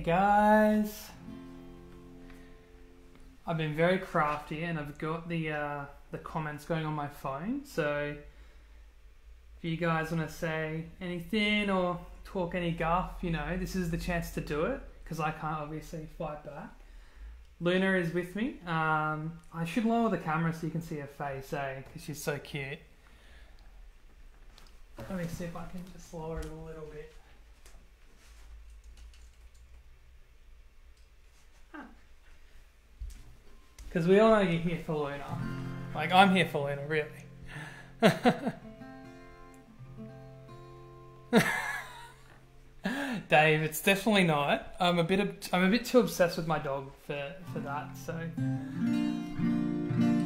guys, I've been very crafty and I've got the comments going on my phone, so if you guys want to say anything or talk any guff, you know, this is the chance to do it, because I can't obviously fight back. Luna is with me. I should lower the camera so you can see her face, because she's so cute. Let me see if I can just lower it a little bit. Because we all know you're here for Luna. Like, I'm here for Luna, really. Dave, it's definitely not. I'm a bit too obsessed with my dog for that, so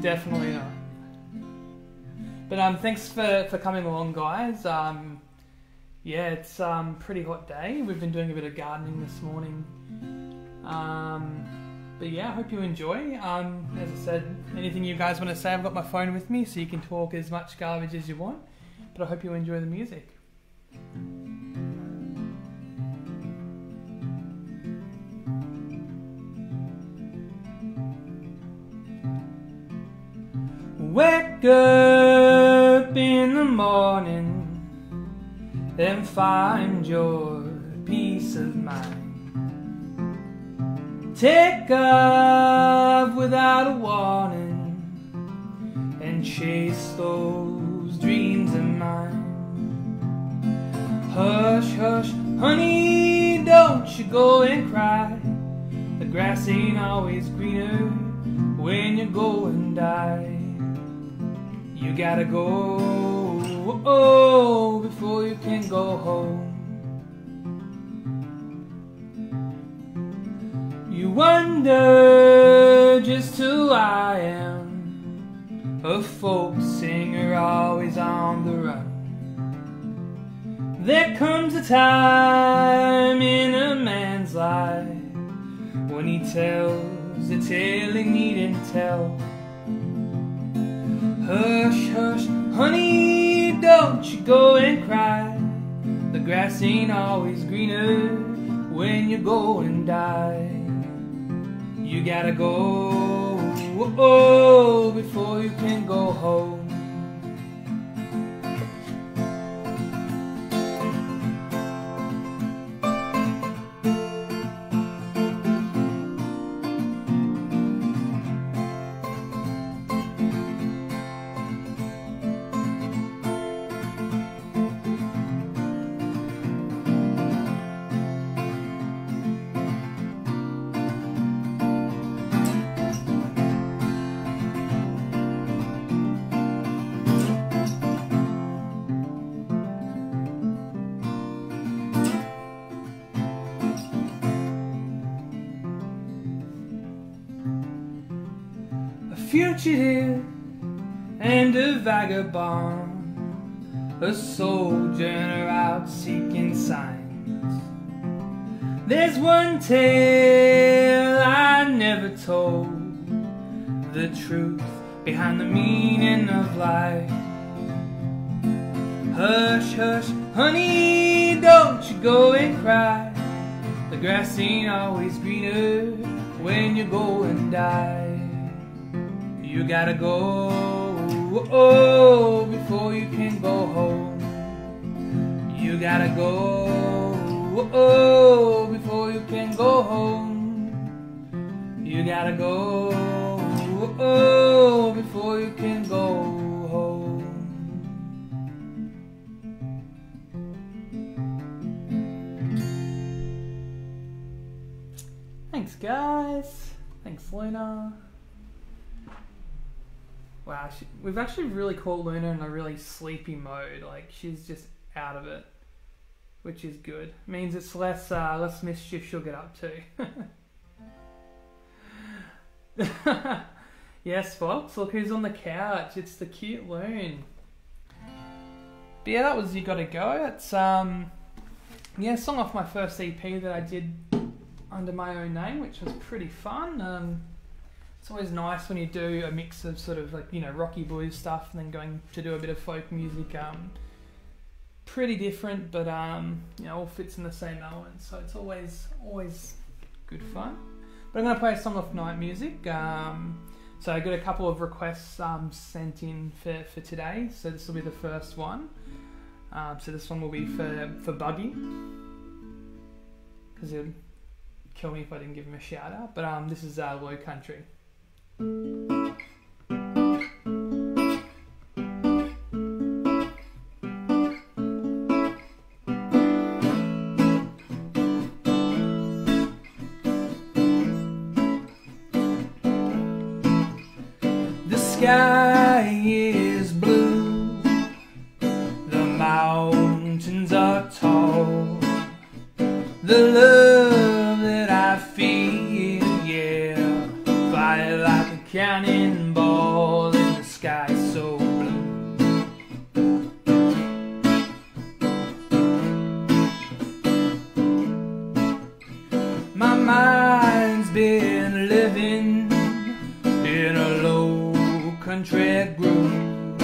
definitely not. But thanks for coming along, guys. Yeah, it's pretty hot day. We've been doing a bit of gardening this morning. But yeah, I hope you enjoy. As I said, anything you guys want to say, I've got my phone with me, so you can talk as much garbage as you want. But I hope you enjoy the music. Wake up in the morning and find your peace of mind. Take off without a warning and chase those dreams of mine. Hush, hush, honey, don't you go and cry. The grass ain't always greener when you go and die. You gotta go before you can go home. You wonder just who I am, a folk singer always on the run. There comes a time in a man's life when he tells the tale he needn't tell. Hush, hush, honey, don't you go and cry. The grass ain't always greener when you go and die. You gotta go before you can go home. Fugitive and a vagabond, a sojourner out seeking signs. There's one tale I never told, the truth behind the meaning of life. Hush, hush, honey, don't you go and cry. The grass ain't always greener when you go and die. You gotta go before you can go home. You gotta go before you can go home. You gotta go before you can go home. Thanks, guys. Thanks, Luna. Wow, we've actually really caught Luna in a really sleepy mode. Like, she's just out of it, which is good. Means it's less mischief she'll get up to. Yes, folks, look who's on the couch. It's the cute loon. But yeah, that was You Gotta Go. It's yeah, a song off my first EP that I did under my own name, which was pretty fun. It's always nice when you do a mix of sort of like, you know, rocky blues stuff and then going to do a bit of folk music. Pretty different, but you know, all fits in the same element. So it's always good fun. But I'm going to play a song off Night Music. So I got a couple of requests sent in for today. So this will be the first one. So this one will be for Buggy, because he'd kill me if I didn't give him a shout out. But this is Low Country. The sky is blue, the mountains are tall, the love that I feel, yeah, fire like a cannonball in the sky so blue. My mind's been living in a low country groove.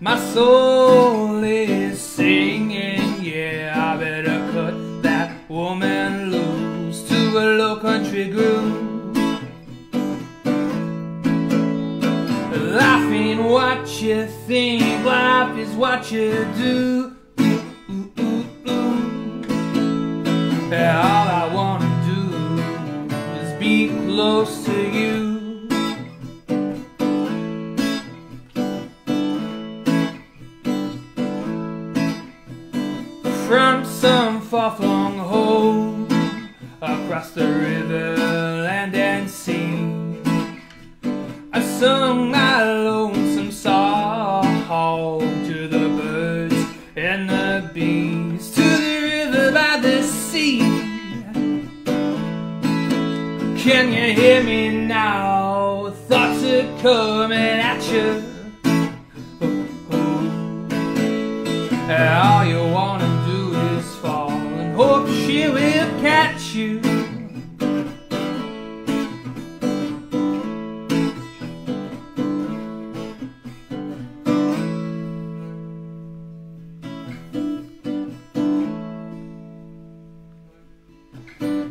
My soul is singing, yeah, I better cut that woman loose to a low country groove. Life ain't what you think, life is what you do. Yeah, all I wanna do is be close to you. From some far-flung home across the river, land and sea, I sung my lonesome song to the birds and the bees, to the river by the sea. Can you hear me now? Thoughts are coming at you. All you wanna do is fall and hope she will catch you.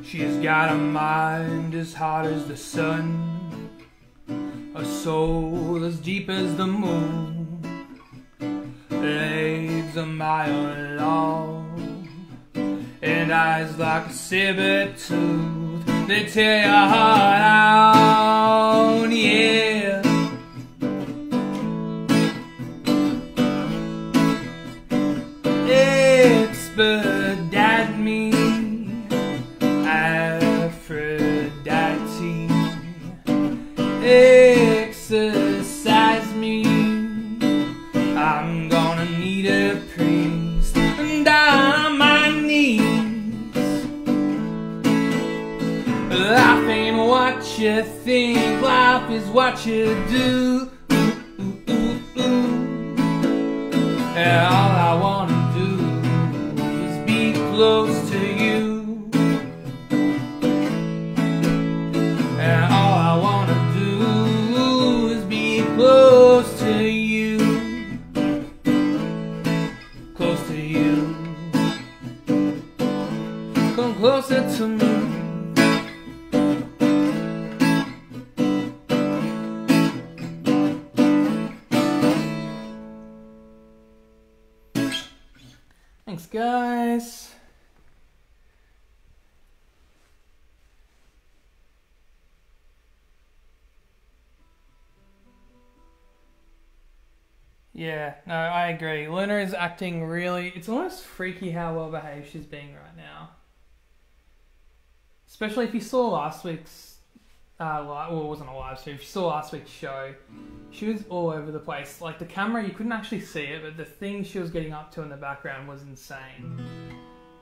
She's got a mind as hot as the sun, a soul as deep as the moon, legs a mile long, and eyes like a saber tooth. They tear your heart out, yeah. Expedite me, Aphrodite, exercise me. I'm gonna need a priest and down on my knees. Life ain't what you think, life is what you do. And all I wanna do is be close to you. And all I wanna do is be close to you. Close to you. Come closer to me. Thanks, guys. Yeah, no, I agree. Luna is acting really... It's almost freaky how well behaved she's being right now. Especially if you saw last week's... well, it wasn't a live stream. If you saw last week's show, she was all over the place. Like, the camera, you couldn't actually see it, but the thing she was getting up to in the background was insane.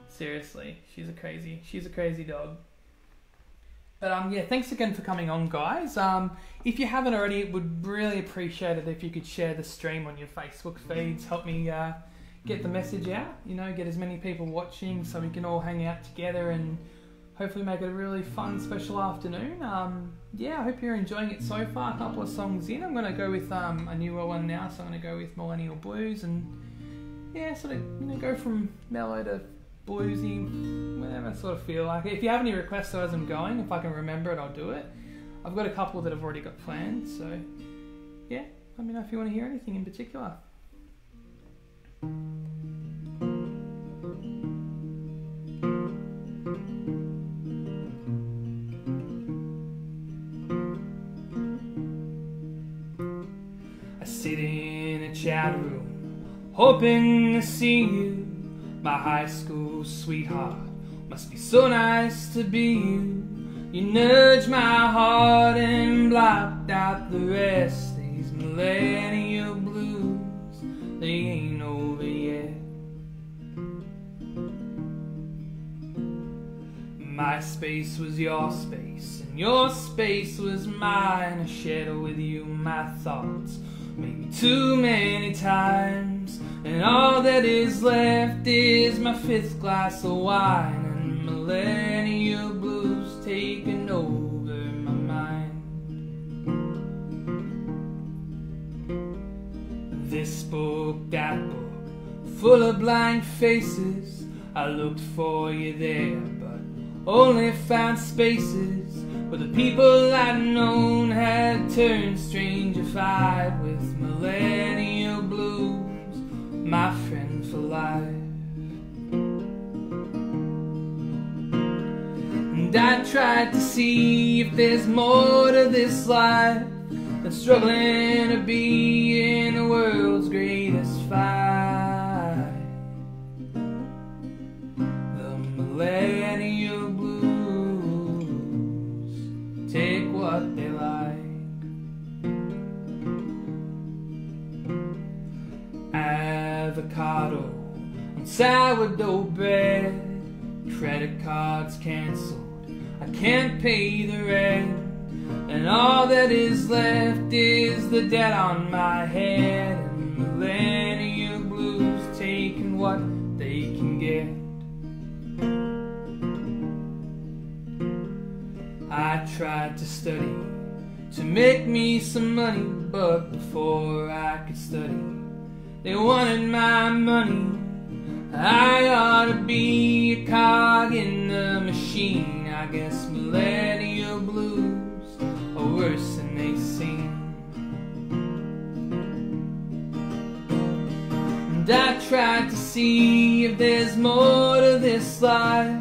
Seriously, she's a crazy dog. But yeah, thanks again for coming on, guys. If you haven't already, would really appreciate it if you could share the stream on your Facebook feeds. Help me get the message out, you know, get as many people watching so we can all hang out together and hopefully make it a really fun, special afternoon. Yeah, I hope you're enjoying it so far. A couple of songs in. I'm going to go with a newer one now, so I'm going to go with Millennial Blues and, yeah, sort of, you know, go from mellow to bluesy, whenever I sort of feel like it. If you have any requests as I'm going, if I can remember it, I'll do it. I've got a couple that I've already got planned, so yeah, let me know if you want to hear anything in particular. I sit in a chat room, hoping to see you, my high school sweetheart. Must be so nice to be you. You nudged my heart and blocked out the rest. These millennial blues, they ain't over yet. My space was your space, and your space was mine. I shared with you my thoughts, maybe too many times. And all that is left is my 5th glass of wine, and millennial blues taking over my mind. This book, that book, full of blank faces. I looked for you there, but only found spaces where the people I'd known had turned strangified with millennial blues, my friend for life. And I tried to see if there's more to this life than struggling to be in the world's greatest fight. The millennial blues take what they like. Avocado on sourdough bread, credit cards cancelled, I can't pay the rent, and all that is left is the debt on my head, and millennial blues taking what they can get. I tried to study to make me some money, but before I could study, they wanted my money. I ought to be a cog in the machine. I guess millennial blues are worse than they seem. And I tried to see if there's more to this life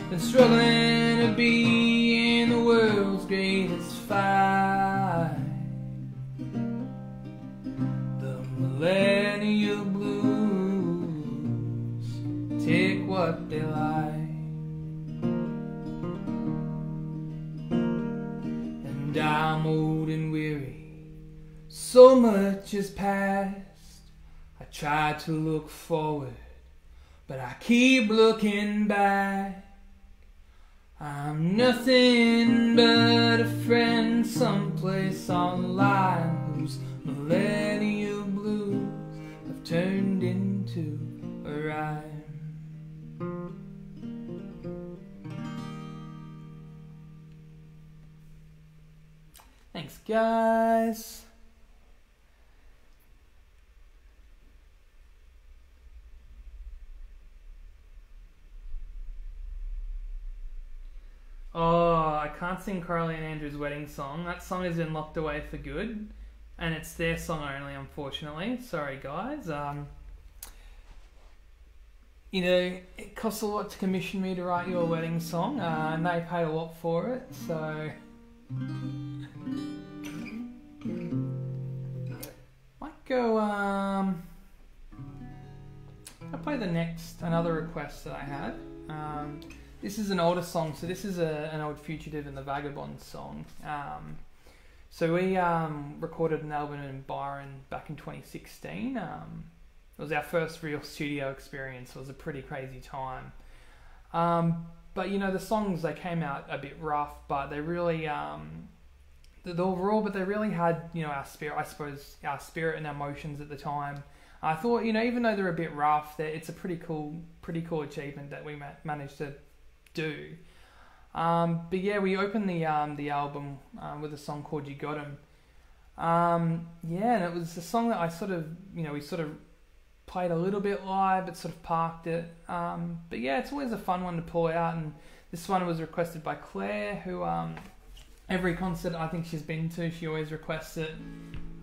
than struggling to be in the world's greatest fight. The millennial blues take what they like. And I'm old and weary, so much has passed. I try to look forward, but I keep looking back. I'm nothing but a friend someplace online whose millennial blues have turned into a rhyme. Thanks, guys. Oh, I can't sing Carly and Andrew's wedding song. That song has been locked away for good, and it's their song only, unfortunately. Sorry, guys. You know, it costs a lot to commission me to write you a wedding song, and they paid a lot for it, so might go. I'll play another request that I had. This is an older song, so this is an old Fugitive and the Vagabond song. So we recorded an album in Byron back in 2016. It was our first real studio experience. It was a pretty crazy time. But you know, the songs, they came out a bit rough, but they really they were raw, but they really had, you know, our spirit. I suppose our spirit and our emotions at the time. I thought, you know, even though they're a bit rough, it's a pretty cool achievement that we managed to do. But yeah, we opened the album with a song called "You Got 'Em." Yeah, and it was a song that I sort of, you know, we sort of played a little bit live, but sort of parked it. But yeah, it's always a fun one to pull out, and this one was requested by Claire, who every concert I think she's been to, she always requests it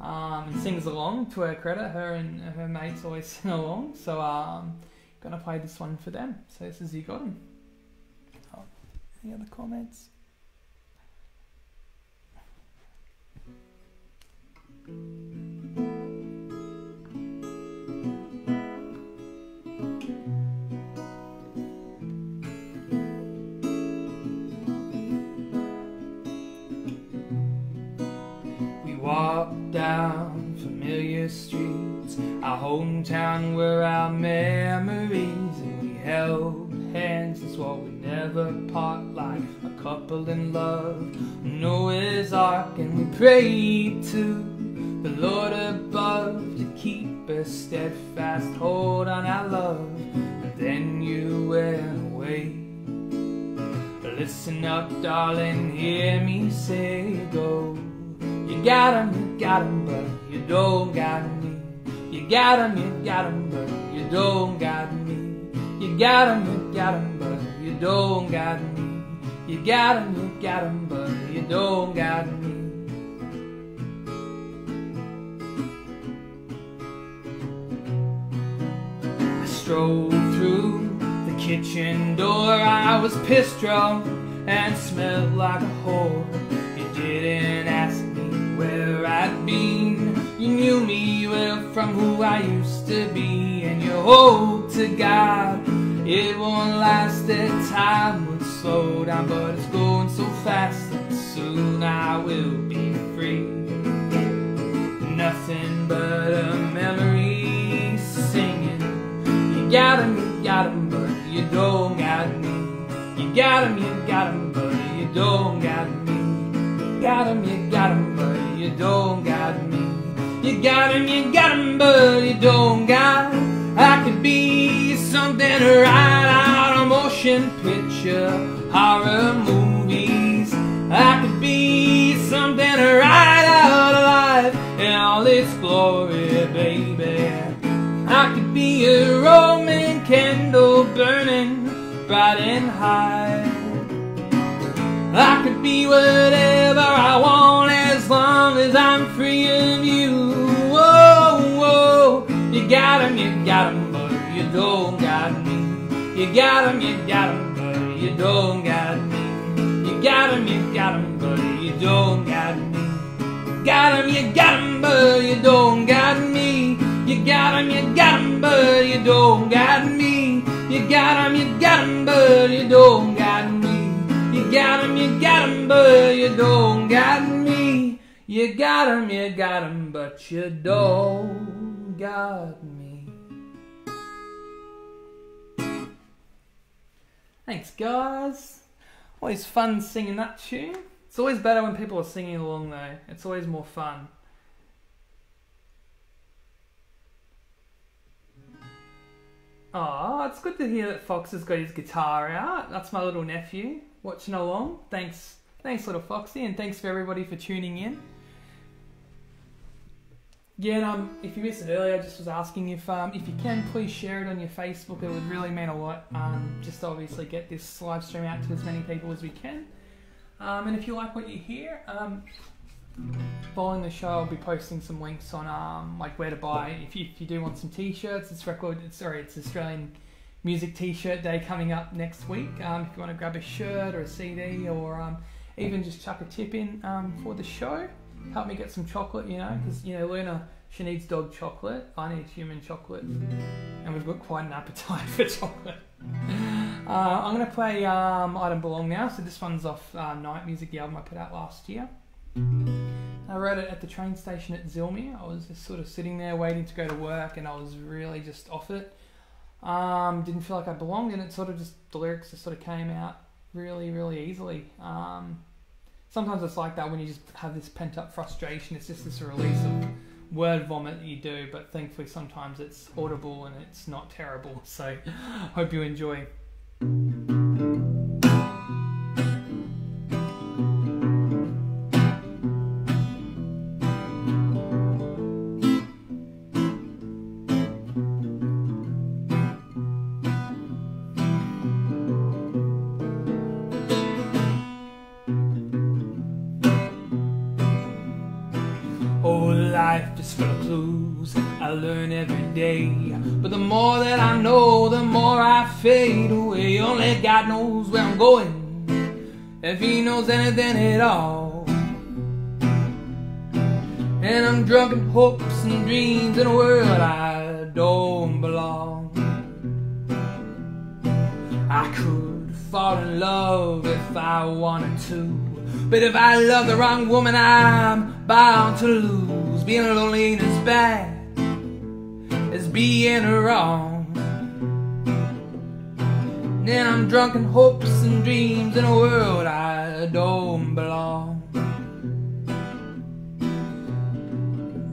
and sings along. To her credit, her and her mates always sing along. So gonna play this one for them. So this is You Got 'Em. Oh, any other comments? We walked down familiar streets, our hometown were our memories, and we held hands and swore we'd never part, like a couple in love. Noah's Ark, and we prayed to the Lord above to keep a steadfast hold on our love. And then you went away. Listen up, darling, hear me say go. You got 'em, but you don't got me. You got 'em, but you don't got me. You got 'em, but you don't got me. You got 'em, but you don't got me. I strolled through the kitchen door, I was pissed drunk and smelled like a whore. You didn't ask me where I'd been, you knew me well from who I used to be, and you hope to God it won't last, that time would slow down, but it's going so fast that soon I will be free. Nothing but a memory singing. You got 'em, but you don't got me. You got 'em, but you don't got me. You got 'em, but you don't got me. You got 'em, but you don't got. I could be something right out of motion picture, horror movies. I could be something right out of life in all its glory, baby. I could be a Roman candle burning bright and high. I could be whatever I want as long as I'm free of you. Whoa, whoa. You got 'em, but you don't got me. You got 'em, but you don't got me. You got 'em, but you don't got me. Got 'em, but you don't got me. You got 'em, but you don't got me. You got 'em, but you don't got me. You got 'em, but you don't got me. You got 'em, but you don't got me. Thanks, guys. Always fun singing that tune. It's always better when people are singing along, though. It's always more fun. Oh, it's good to hear that Fox has got his guitar out. That's my little nephew watching along. Thanks, little Foxy, and thanks for everybody for tuning in. Yeah, and if you missed it earlier, I just was asking if you can, please share it on your Facebook. It would really mean a lot. Just to obviously get this live stream out to as many people as we can. And if you like what you hear, following the show, I'll be posting some links on like where to buy. If you do want some t-shirts, it's Australian Music T-shirt Day coming up next week. If you want to grab a shirt or a CD, or even just chuck a tip in for the show, help me get some chocolate, because Luna, she needs dog chocolate, I need human chocolate, and we've got quite an appetite for chocolate. I'm going to play I Don't Belong now. So this one's off Night Music, the album I put out last year. I wrote it at the train station at Zilmere. I was just sort of sitting there waiting to go to work, and I was really just off it. Didn't feel like I belonged, and the lyrics just sort of came out really, really easily. Sometimes it's like that when you just have this pent up frustration. It's just this release of word vomit that you do, but thankfully sometimes it's audible and it's not terrible. So hope you enjoy. life is full of clues I learn every day. But the more that I know, the more I fade away. Only God knows where I'm going, if He knows anything at all. And I'm drunk in hopes and dreams in a world I don't belong. I could fall in love if I wanted to, but if I love the wrong woman, I'm bound to lose. Being lonely ain't as bad as being wrong. And I'm drunk in hopes and dreams in a world I don't belong.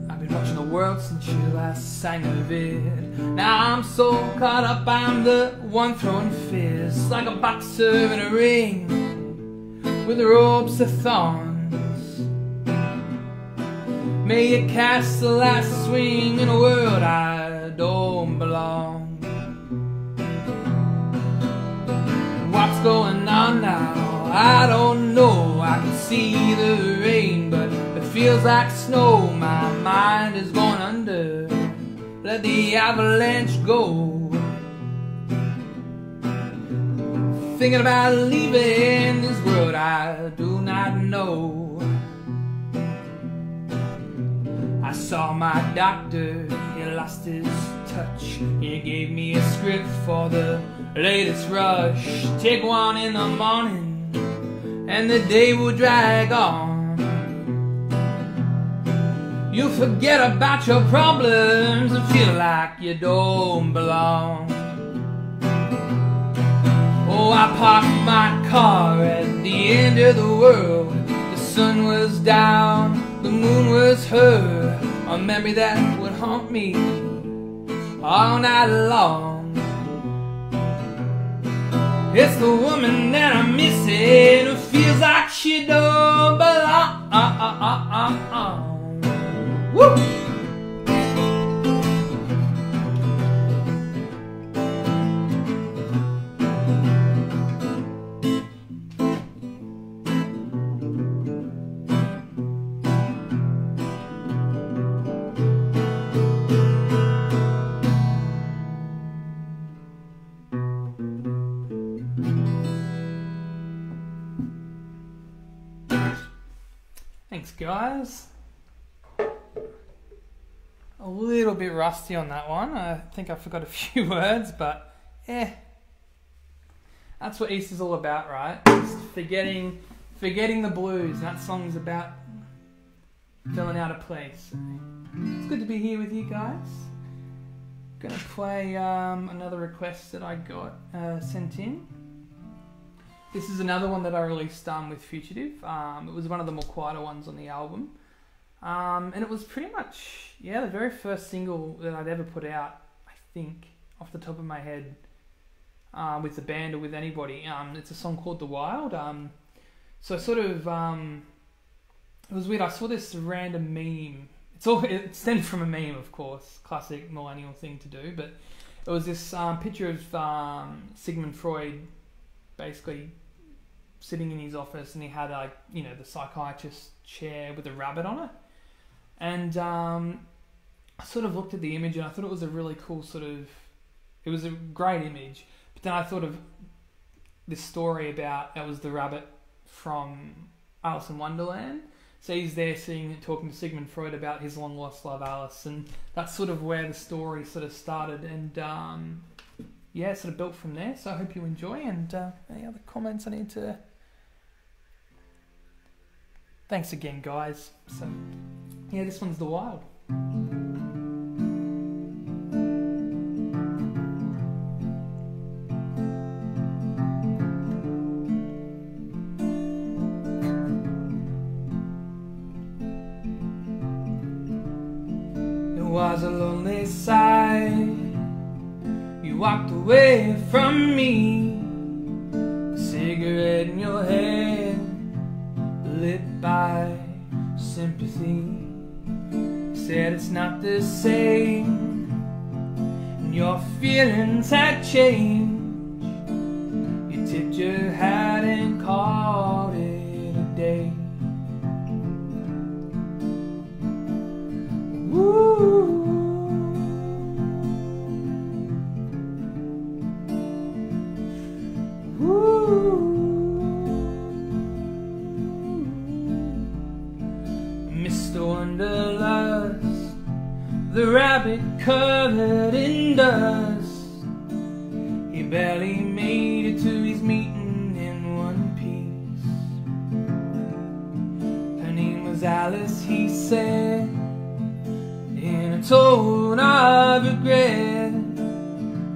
I've been watching the world since you last sang of it. Now I'm so caught up, I'm the one throwing fists, like a boxer in a ring with ropes of thorns. May you cast the last swing in a world I don't belong. What's going on now? I don't know. I can see the rain, but it feels like snow. My mind is going under. Let the avalanche go. Thinking about leaving this world I do not know. I saw my doctor, he lost his touch. He gave me a script for the latest rush. Take one in the morning and the day will drag on. You'll forget about your problems and feel like you don't belong. Oh, I parked my car at the end of the world. The sun was down, the moon was her, a memory that would haunt me all night long. It's the woman that I'm missing who feels like she don't belong. Woo! Thanks, guys. A little bit rusty on that one. I think I forgot a few words, but that's what Easter's all about, right? Just forgetting the blues. That song's about feeling out of place. It's good to be here with you guys. Gonna play another request that I got sent in. This is another one that I released with Fugitive. It was one of the more quieter ones on the album. And it was pretty much, the very first single that I'd ever put out, I think, off the top of my head, with the band or with anybody. It's a song called The Wild. So sort of, it was weird. I saw this random meme. It stemmed from a meme, of course, classic millennial thing to do, but it was this picture of Sigmund Freud basically sitting in his office, and he had the psychiatrist's chair with a rabbit on it. And I sort of looked at the image and I thought it was a really cool it was a great image. But then I thought of this story about, that was the rabbit from Alice in Wonderland. So he's there talking to Sigmund Freud about his long lost love Alice, and that's sort of where the story sort of started, and sort of built from there. So I hope you enjoy, and any other comments I need to... Thanks again, guys. So, this one's The Wild. It was a lonely sight. You walked away from me, a cigarette in your hand, lit by sympathy. Said it's not the same, and your feelings had changed. You tipped your hat and called it a day. Mr. Wanderlust, the rabbit covered in dust, he barely made it to his meeting in one piece. Her name was Alice, he said, in a tone of regret.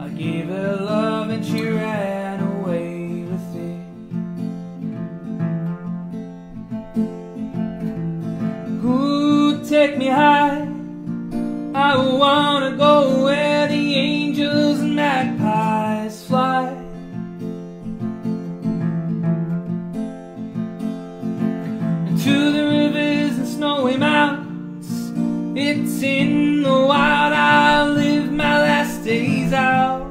I gave her love and she ran away with it. Ooh, take me high, I wanna go where the angels and magpies fly. And to the rivers and snowy mountains, it's in the wild I'll live my last days out.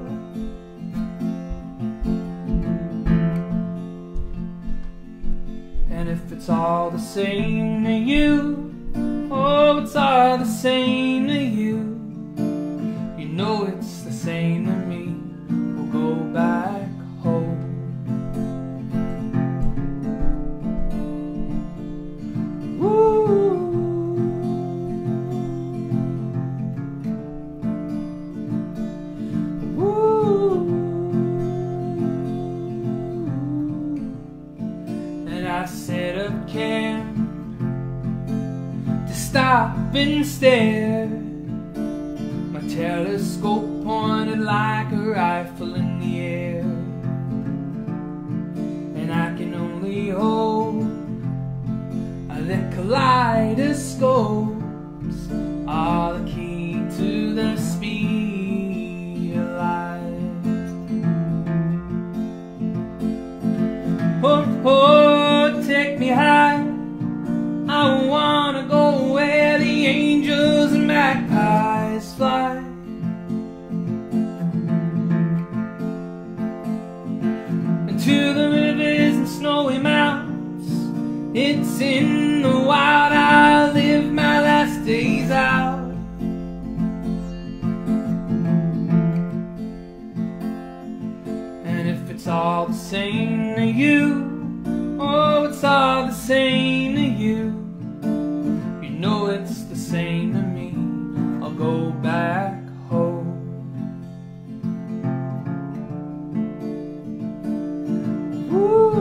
And if it's all the same to you, oh, it's all the same to you, you know it's the same to me, we'll go back home. Woo. Woo. And I set up camp to stop and stare, my telescope pointed like a rifle in the air. And I can only hope that kaleidoscopes are the key to the speed of light. Oh, oh, take me high, I wanna go where the angels and magpies fly. And to the rivers and snowy mountains, it's in the wild I'll live my last days out. And if it's all the same to you, oh, it's all the same to you, you know it's the same to me, I'll go back home. Woo.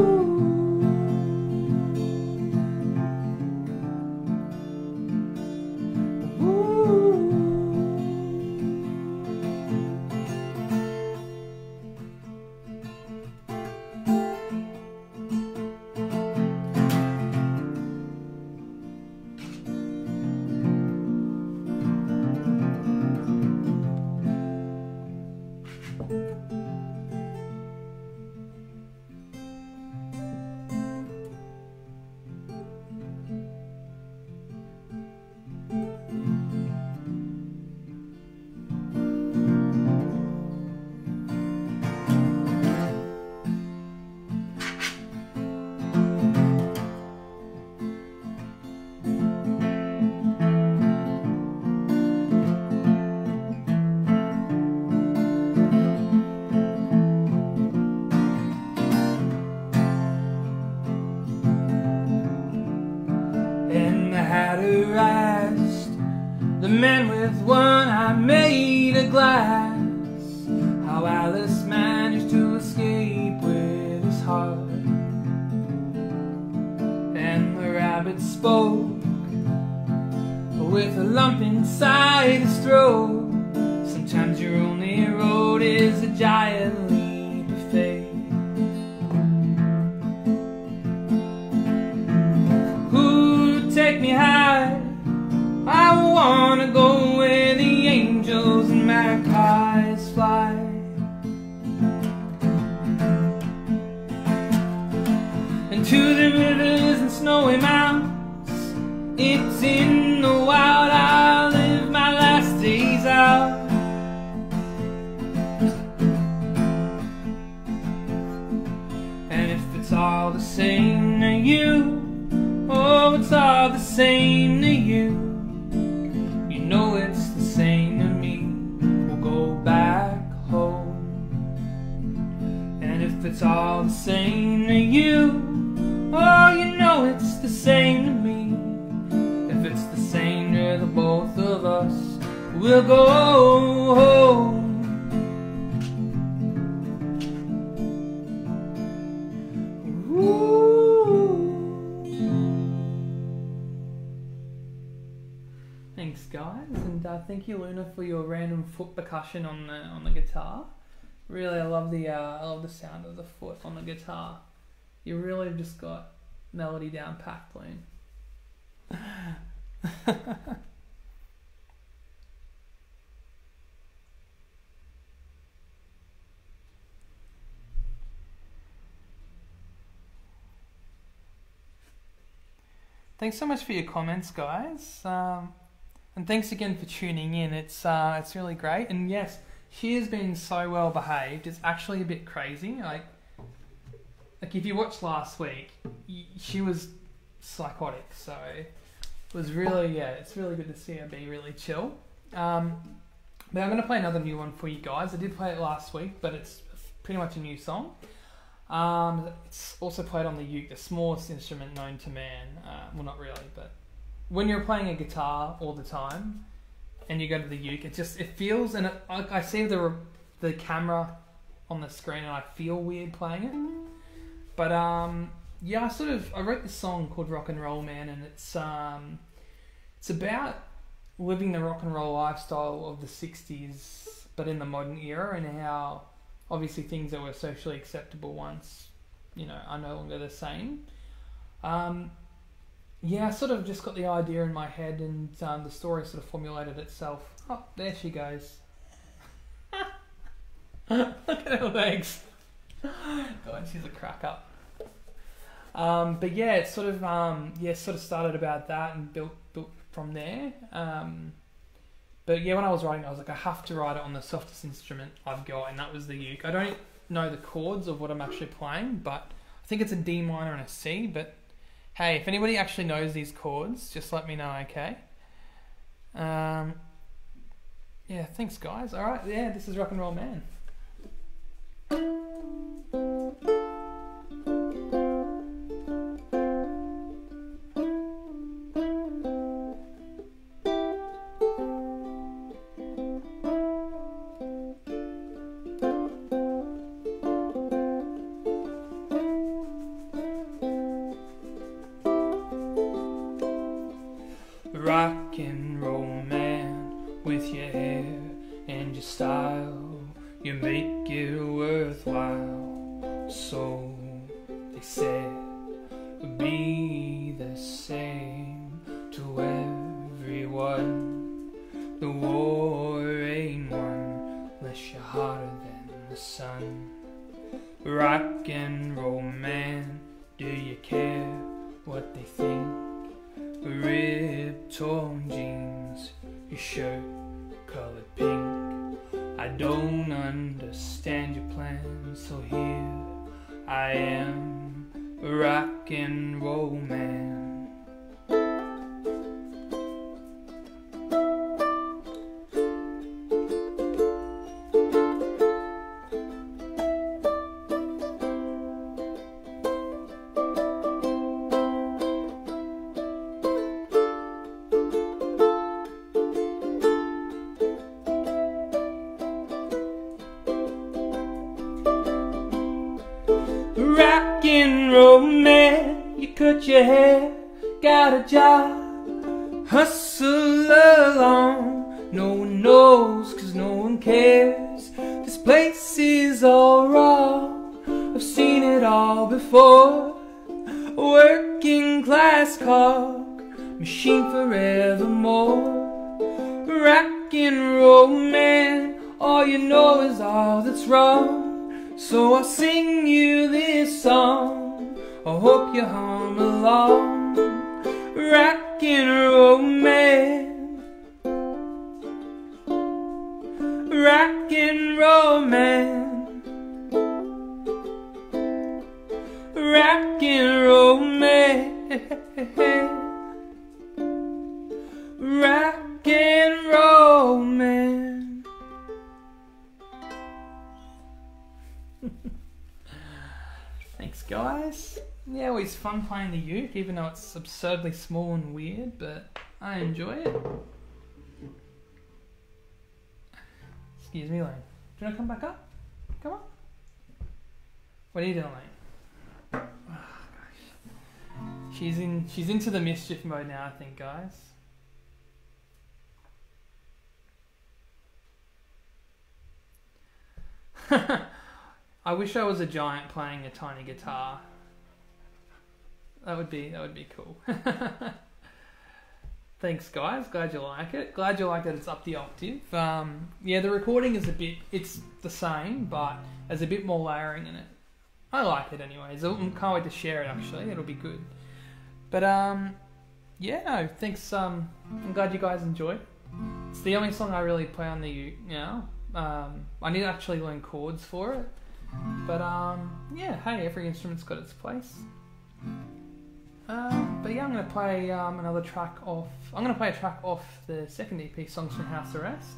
The man with one eye made of glass, how Alice managed to escape with his heart. And the rabbit spoke with a lump inside his throat. Sometimes your only road is a giant leap of faith. Who'd take me high? I wanna go where the angels and magpies fly. And to the rivers and snowy mountains, it's in the wild I'll live my last days out. And if it's all the same to you, oh, it's all the same to you, you know the same to the both of us. We'll go home. Thanks, guys, and thank you, Luna, for your random foot percussion on the guitar. Really, I love the sound of the foot on the guitar. You really just got melody down packed, Loon. Thanks so much for your comments, guys. And thanks again for tuning in. It's really great. And yes, she has been so well behaved. It's actually a bit crazy. Like if you watched last week, she was psychotic. So it was really, it's really good to see her be really chill. But I'm going to play another new one for you guys. I did play it last week, but it's pretty much a new song. It's also played on the uke, the smallest instrument known to man. Well, not really, but when you're playing a guitar all the time and you go to the uke, it feels, and I see the camera on the screen and I feel weird playing it. But yeah, I wrote this song called Rock and Roll Man, and it's about living the rock and roll lifestyle of the 60s, but in the modern era, and how obviously things that were socially acceptable once, are no longer the same. Yeah, I sort of just got the idea in my head, and the story sort of formulated itself. Oh, there she goes. Look at her legs. God, she's a crack up. But yeah, it sort of started about that and built from there. But yeah, when I was writing, I was like, I have to write it on the softest instrument I've got, and that was the uke. I don't know the chords of what I'm actually playing, but I think it's a D minor and a C, but hey, if anybody actually knows these chords, just let me know, okay? Yeah, thanks, guys. All right, yeah, this is Rock and Roll Man. Rock and roll man, with your hair and your style, you make it worthwhile. So they said, be the same to everyone. The war ain't won unless you're hotter than the sun. Rock and roll man, do you care what they think? Ripped torn jeans, your shirt colored pink. I don't understand your plans, so here I am, a rock and roll man. Rock and roll man, you cut your hair, got a job, hustle along. No one knows, cause no one cares. This place is all wrong, I've seen it all before. Working class cock, machine forevermore. Rock and roll man, all you know is all that's wrong. So I'll sing you this song, I hope you hum along. Rock and roll man, rock and roll man, rock and roll man, rock and roll man. Thanks, guys. Yeah, always fun playing the uke, even though it's absurdly small and weird, but I enjoy it. Excuse me, Lane. Do you want to come back up? Come on. What are you doing, Lane? Oh, gosh. She's into the mischief mode now, I think, guys. I wish I was a giant playing a tiny guitar. That would be cool. Thanks, guys. Glad you like it. Glad you like that it's up the octave. Yeah, the recording is it's the same, but there's a bit more layering in it. I like it anyways. I can't wait to share it, actually. It'll be good. But, yeah, no, thanks. I'm glad you guys enjoyed. It's the only song I really play on the uke now. I need to actually learn chords for it. But, yeah, hey, every instrument's got its place. But yeah, I'm going to play another track off... I'm going to play a track off the second EP, Songs from House Arrest.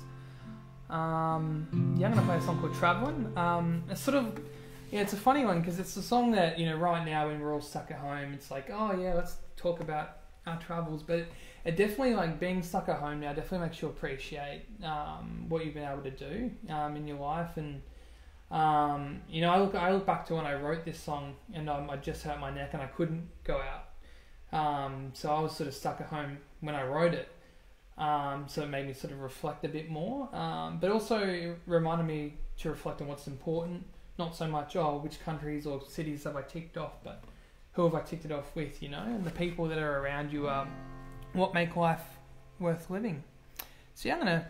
Yeah, I'm going to play a song called Travelling. It's sort of... Yeah, it's a funny one because it's a song that, you know, right now when we're all stuck at home, it's like, oh yeah, let's talk about our travels. But it definitely, like, being stuck at home now definitely makes you appreciate what you've been able to do in your life. And, you know, I look back to when I wrote this song and I just hurt my neck and I couldn't go out. So I was sort of stuck at home when I wrote it. So it made me sort of reflect a bit more. But also it reminded me to reflect on what's important. Not so much, oh, which countries or cities have I ticked off, but who have I ticked it off with, you know? And the people that are around you are what make life worth living. So yeah, I'm going to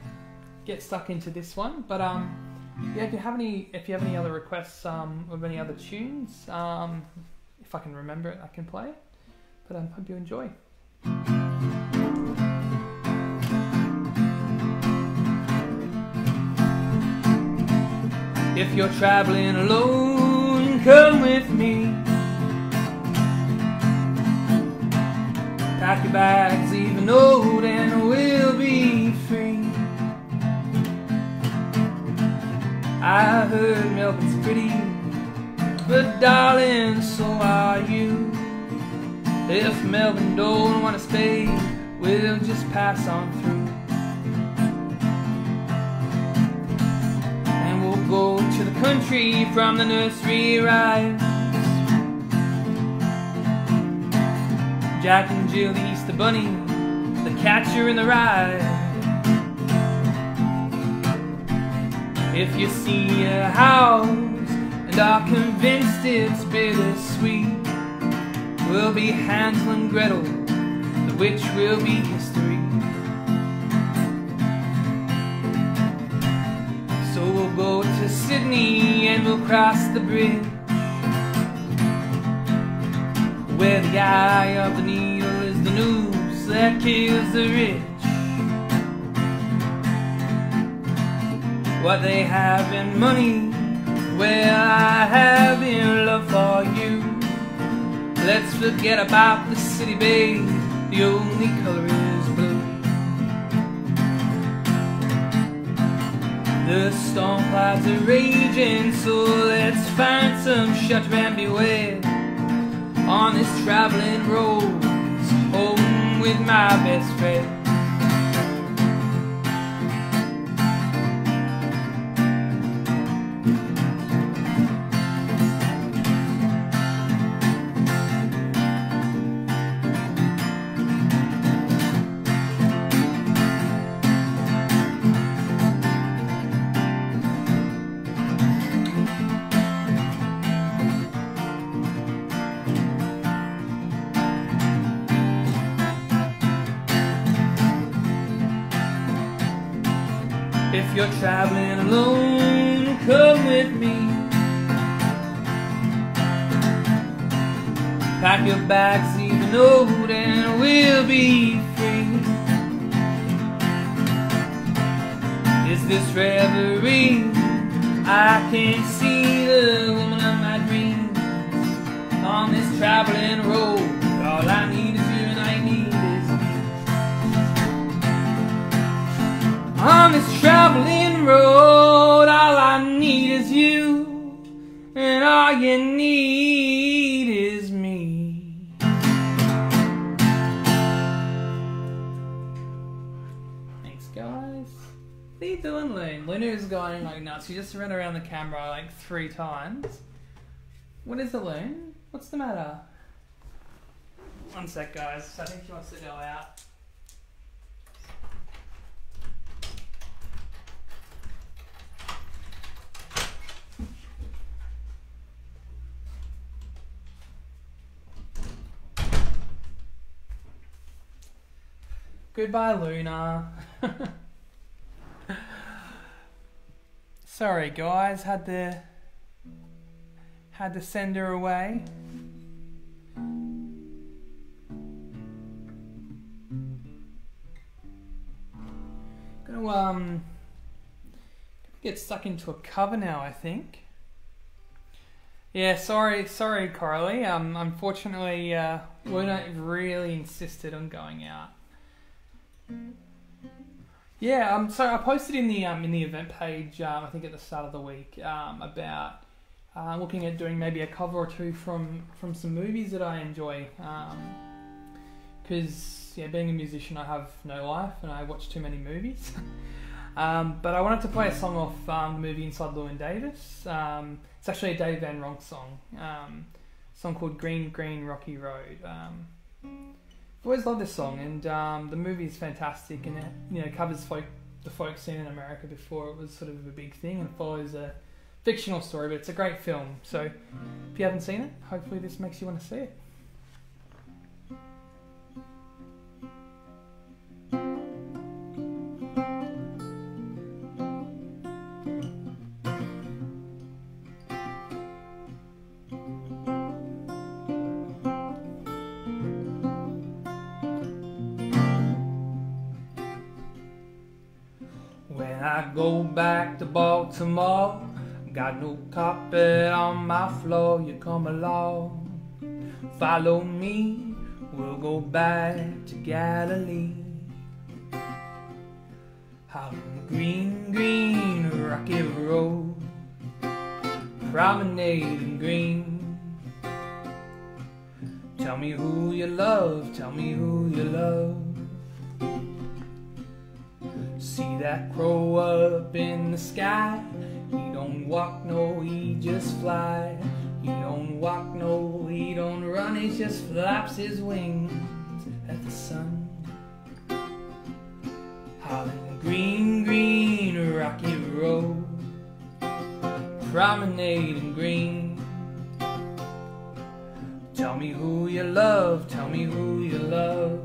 get stuck into this one. But yeah, if you have any other requests of any other tunes, if I can remember it, I can play it. But hope you enjoy. If you're traveling alone, come with me. Pack your bags, leave a note, and we'll be free. I heard Melbourne's pretty, but darling, so are you. If Melbourne don't want to stay, we'll just pass on through. And we'll go to the country from the nursery rise. Jack and Jill, the Easter Bunny, the Catcher in the Rye. If you see a house and are convinced it's bittersweet, we'll be Hansel and Gretel, the witch will be history. So we'll go to Sydney and we'll cross the bridge, where the eye of the needle is the noose that kills the rich. What they have in money, well, I have in love for you. Let's forget about the city, babe, the only color is blue. The storm clouds are raging, so let's find some shelter and beware. On this traveling road, home with my best friend. If you're traveling alone, come with me. Pack your bags, leave a note, and we'll be free. Is this reverie? I can see the woman of my dreams. On this traveling road, all I need is you and I need is me. On this traveling road, all I need is you, and all you need is me. Thanks, guys. What are you doing, Loon? Luna's going like nuts. She just ran around the camera like 3 times. What is it, Loon? What's the matter? One sec, guys. I think she wants to go out. Goodbye, Luna. Sorry, guys. Had to send her away. Gonna get stuck into a cover now, I think. Yeah, sorry, Carly. Unfortunately, Luna really insisted on going out. Yeah, so I posted in the event page, I think at the start of the week, about looking at doing maybe a cover or two from some movies that I enjoy. Because being a musician, I have no life and I watch too many movies. But I wanted to play a song off the movie Inside Llewyn Davis. It's actually a Dave Van Ronk song. A song called Green Green Rocky Road. I've always loved this song, and the movie is fantastic, and it covers the folk scene in America before it was sort of a big thing, and follows a fictional story, but it's a great film. So if you haven't seen it, hopefully this makes you want to see it. When I go back to Baltimore, got no carpet on my floor. You come along, follow me, we'll go back to Galilee. Out on green, green, rocky road, promenading green. Tell me who you love, tell me who you love. See that crow up in the sky? He don't walk, no, he just fly. He don't walk, no, he don't run, he just flaps his wings at the sun. Howling green, green, rocky road, promenading green. Tell me who you love, tell me who you love.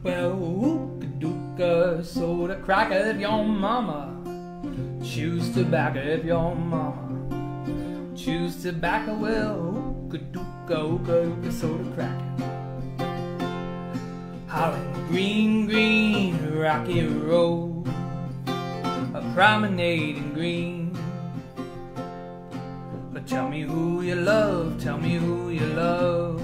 Well, ooka-dooka, soda cracker if your mama chews tobacco if your mama chews tobacco. Well, ooka-dooka, ooka-dooka, soda cracker. Howling green, green, rocky road, a promenading green. But tell me who you love, tell me who you love.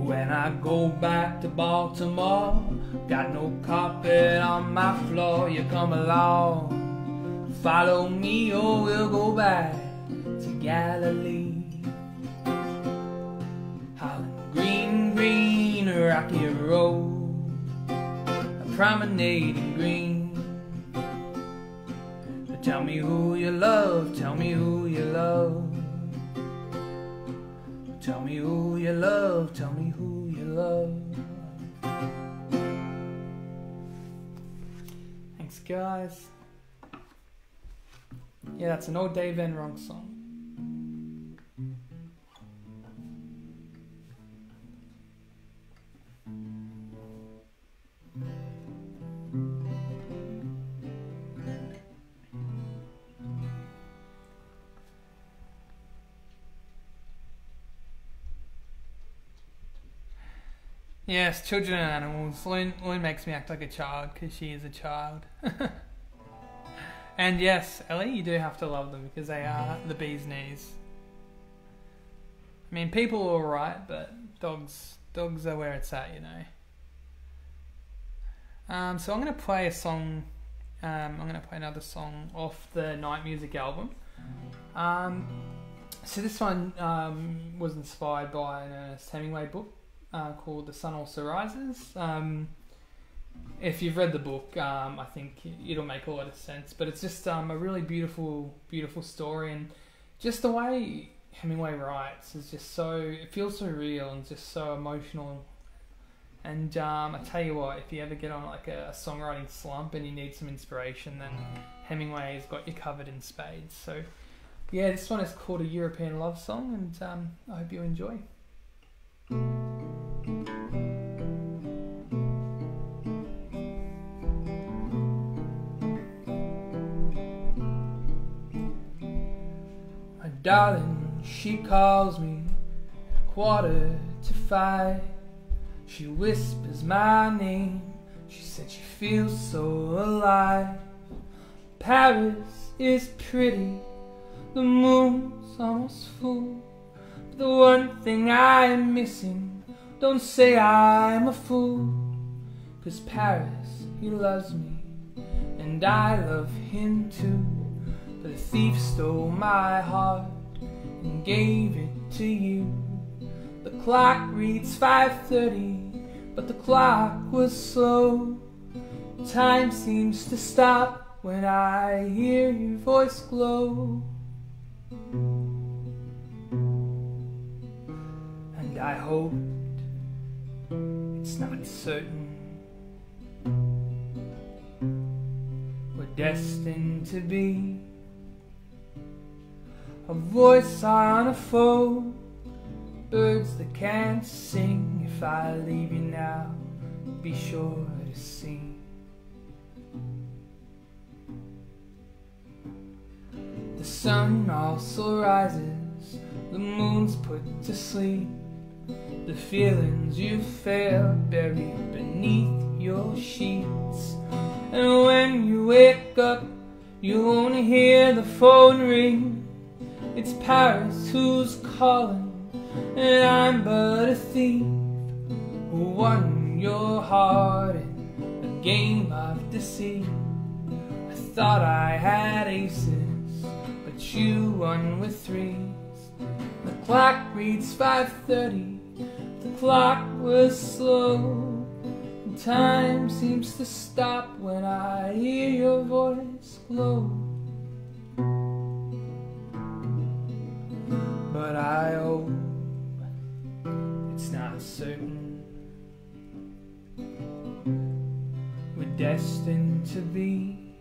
When I go back to Baltimore, got no carpet on my floor. You come along, follow me, or we'll go back to Galilee. Howling green, green, rocky road, a promenading green. But tell me who you love, tell me who you love. Tell me who you love, tell me who you love. Thanks, guys. Yeah, that's an old Dave Van Ronk song. Yes, children and animals. Loon makes me act like a child because she is a child. And yes, Ellie, you do have to love them because they are the bee's knees. I mean, people are alright, but dogs are where it's at, you know. So I'm going to play a song. I'm going to play another song off the Night Music album. So this one was inspired by an Ernest Hemingway book called The Sun Also Rises. If you've read the book, I think it'll make a lot of sense. But it's just a really beautiful, beautiful story, and just the way Hemingway writes is just so, it feels so real and just so emotional. And I tell you what, if you ever get on like a songwriting slump and you need some inspiration, then Hemingway has got you covered in spades. So yeah, this one is called A European Love Song, and I hope you enjoy. My darling, she calls me at 5:15. She whispers my name. She said she feels so alive. Paris is pretty, the moon's almost full, but the one thing I'm missing, don't say I'm a fool. 'Cause Paris, he loves me, and I love him too. But the thief stole my heart and gave it to you. The clock reads 5:30, but the clock was slow. Time seems to stop when I hear your voice glow. And I hoped, it's not certain, we're destined to be a voice on a phone, birds that can't sing. If I leave you now, be sure to sing. The sun also rises, the moon's put to sleep. The feelings you felt buried beneath your sheets. And when you wake up, you only hear the phone ring. It's Paris who's calling, and I'm but a thief who won your heart in a game of deceit. I thought I had aces, but you won with threes. The clock reads 5:30, the clock was slow, and time seems to stop when I hear your voice glow. But I hope it's not certain, we're destined to be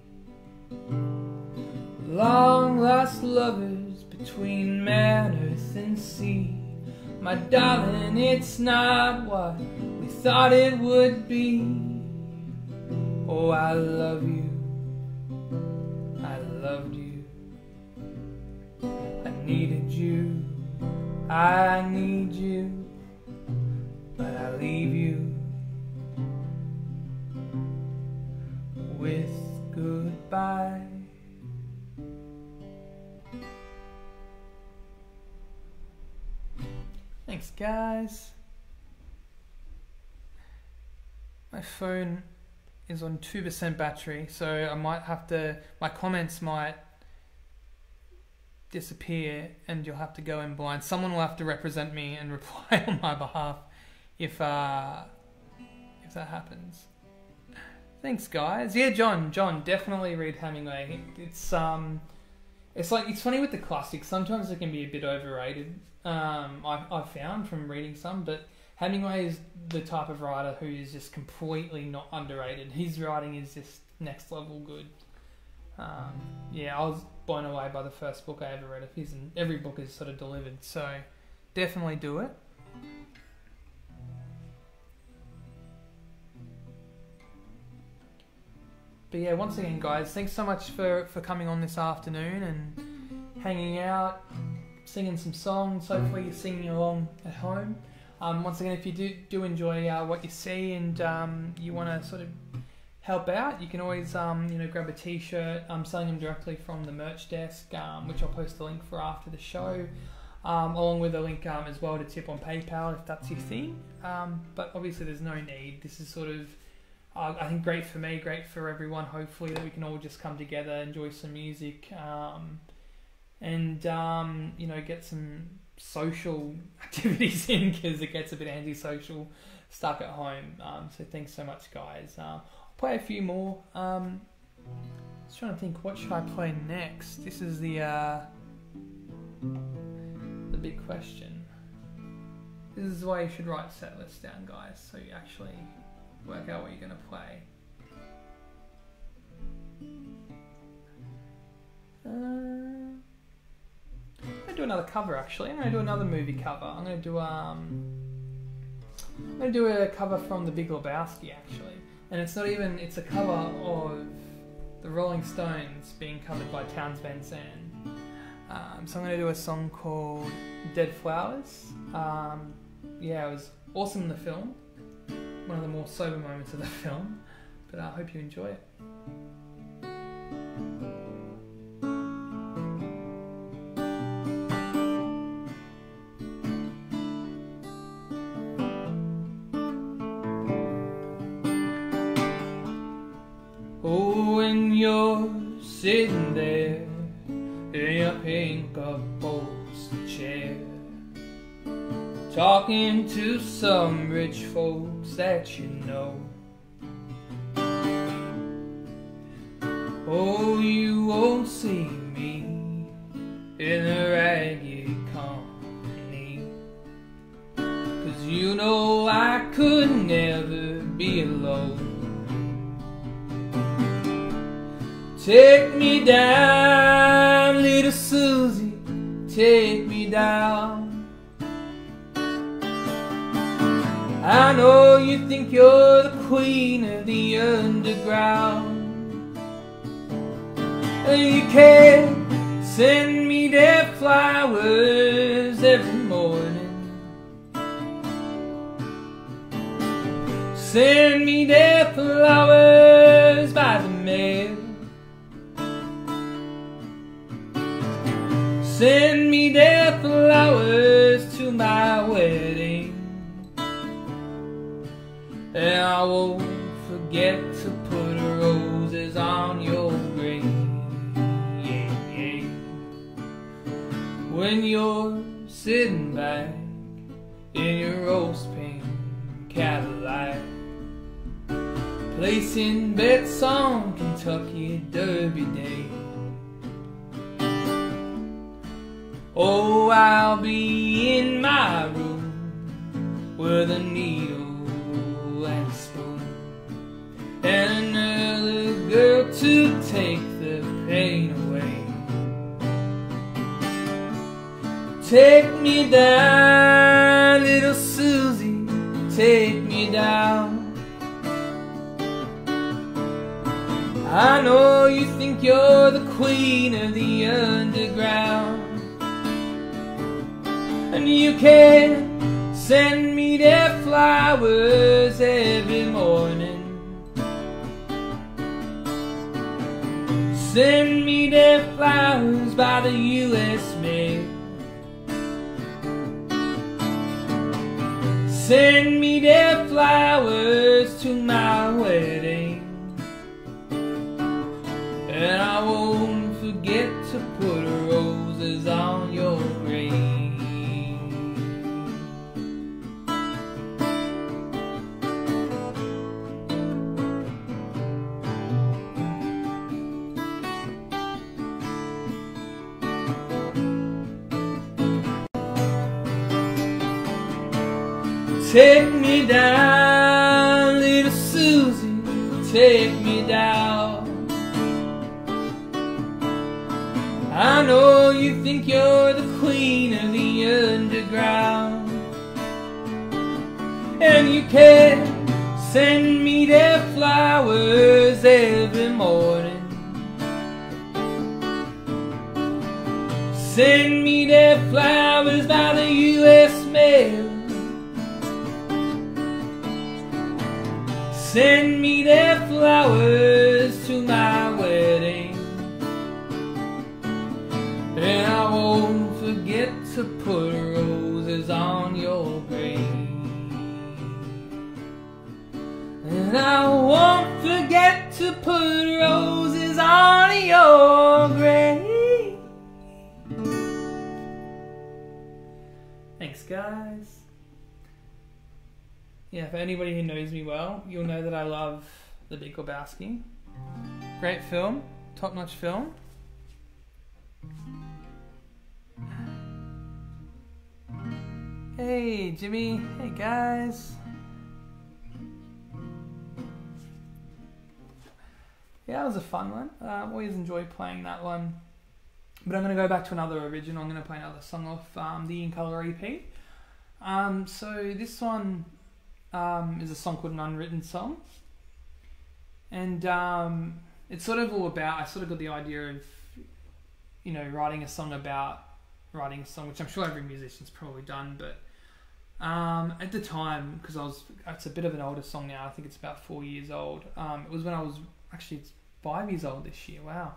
long lost lovers between man, earth and sea. My darling, it's not what we thought it would be. Oh, I love you, I loved you, I needed you, I need you, but I leave you with goodbye. Thanks, guys. My phone is on 2% battery, so I might have to, my comments might disappear and you'll have to go in blind. Someone will have to represent me and reply on my behalf if that happens. Thanks, guys. Yeah, John, definitely read Hemingway. It's funny with the classics. Sometimes they can be a bit overrated. I've found from reading some, but Hemingway is the type of writer who is just completely not underrated. His writing is just next level good. Yeah, I was blown away by the first book I ever read of his, and every book is sort of delivered. So definitely do it. But yeah, once again, guys, thanks so much for coming on this afternoon and hanging out, singing some songs. Hopefully you're singing along at home. Once again, if you do enjoy what you see and you want to sort of help out, you can always grab a t-shirt. I'm selling them directly from the merch desk, which I'll post the link for after the show, along with a link as well to tip on PayPal if that's your thing. But obviously there's no need. This is sort of I think great for me, great for everyone, hopefully, that we can all just come together, enjoy some music, and get some social activities in, because it gets a bit antisocial stuck at home. So thanks so much, guys. I'll play a few more. Just trying to think, what should I play next? This is the big question. This is why you should write set lists down, guys, so you actually work out what you're going to play. I'm going to do another cover, actually. I'm going to do another movie cover. I'm going to do a cover from The Big Lebowski, actually. And it's not even, it's a cover of the Rolling Stones being covered by Townes Van Zandt. So I'm going to do a song called Dead Flowers. It was awesome in the film. One of the more sober moments of the film, but I hope you enjoy it. Oh, when you're sitting there in your pink upholstered chair, talking to some rich folks that you know. Oh, you won't see me in a ragged company, 'cause you know I could never be alone. Take me down, little Susie, take me down. I know you think you're the queen of the underground, and you can send me their flowers every morning. Send me their flowers by the mail. Send me their flowers to my wedding, and I won't forget to put roses on your grave. Yeah, yeah. When you're sitting back in your rose pink Cadillac, placing bets on Kentucky Derby Day. Oh, I'll be in my room with a needle and a spoon, and another girl to take the pain away. Take me down, little Susie, take me down. I know you think you're the queen of the underground, and you can send me their flowers every morning. Send me their flowers by the U.S. mail. Send me their flowers to my wedding, and I won't forget to put roses on your grave. Take me down, little Susie, take me down. I know you think you're the queen of the underground, and you can send me their flowers every morning. Send me their flowers by the U.S. mail. send me their flowers to my wedding, and I won't forget to put roses on your grave, and I won't forget to put roses on your grave. Thanks, guys. Yeah, for anybody who knows me well, you'll know that I love The Big Lebowski. Great film, top-notch film. Hey, Jimmy. Hey, guys. Yeah, that was a fun one. Always enjoy playing that one. But I'm going to go back to another original. I'm going to play another song off the In Colour EP. So this one is a song called An Unwritten Song. And it's sort of all about, I sort of got the idea of, you know, writing a song, which I'm sure every musician's probably done, but at the time, because it's a bit of an older song now, I think it's about 4 years old. It was when I was, actually it's 5 years old this year, wow.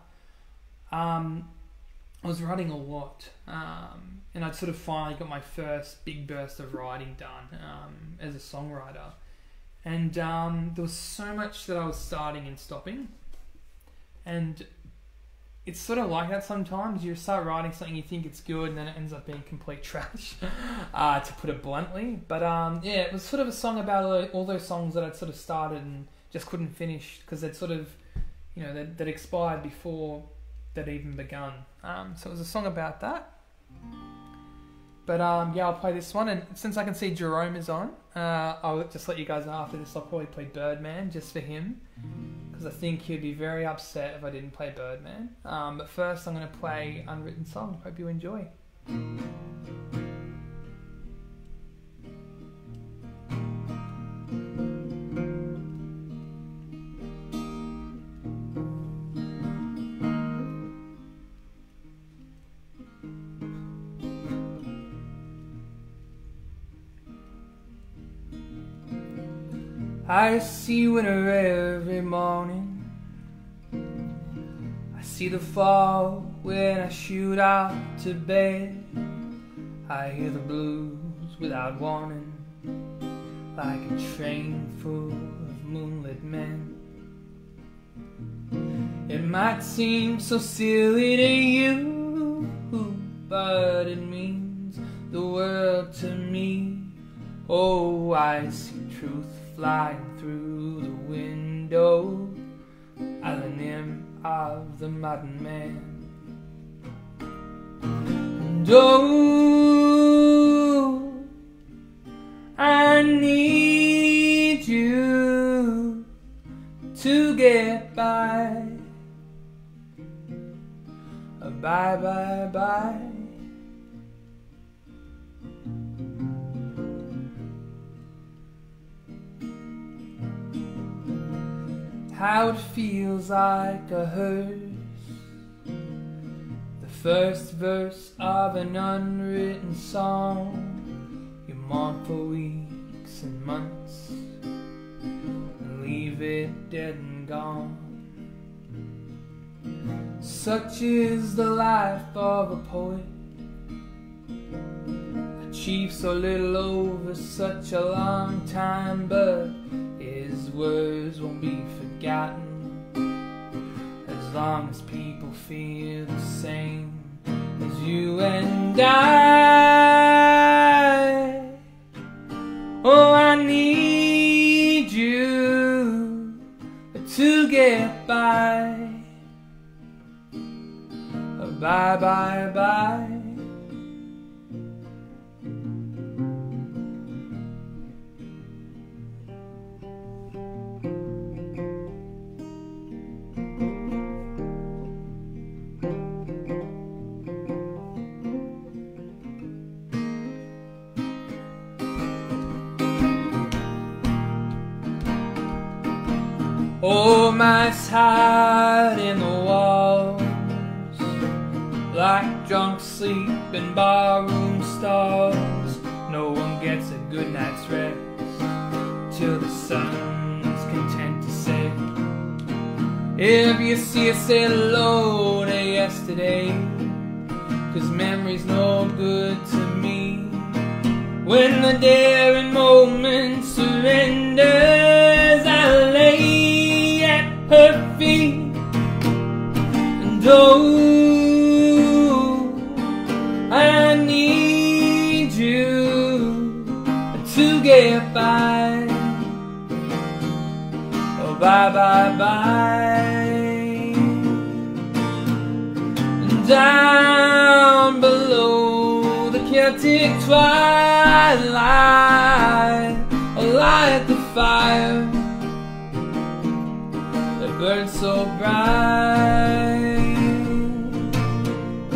I was writing a lot, and I'd sort of finally got my first big burst of writing done as a songwriter. And there was so much that I was starting and stopping. And it's sort of like that sometimes. You start writing something, you think it's good, and then it ends up being complete trash, to put it bluntly. But yeah, it was sort of a song about all those songs that I'd sort of started and just couldn't finish because they'd sort of, you know, they'd expired before they'd even begun. So it was a song about that. But yeah, I'll play this one, and since I can see Jerome is on, I'll just let you guys know after this I'll probably play Birdman just for him, because I think he'd be very upset if I didn't play Birdman. But first I'm going to play Unwritten Song. Hope you enjoy. I see winter every morning. I see the fall when I shoot out to bed. I hear the blues without warning, like a train full of moonlit men. It might seem so silly to you, but it means the world to me. Oh, I see truth flying through the window, as an imp of the modern man. And oh, I need you to get by. Bye, bye, bye. How it feels like a hearse, the first verse of an unwritten song. You mourn for weeks and months and leave it dead and gone. Such is the life of a poet, achieved so little over such a long time, but his words won't be forgotten as long as people feel the same as you and I. Oh, I need you to get by. Bye, bye, bye. Oh, mice hide in the walls like drunk sleep in barroom stalls. No one gets a good night's rest till the sun's If you see us, say hello to yesterday, 'cause memory's no good to me. When the daring moment surrenders, I lay at her feet. And oh, I need you to get by. Oh, bye, bye, bye. And down below the Celtic twilight, I'll light the fire that burns so bright.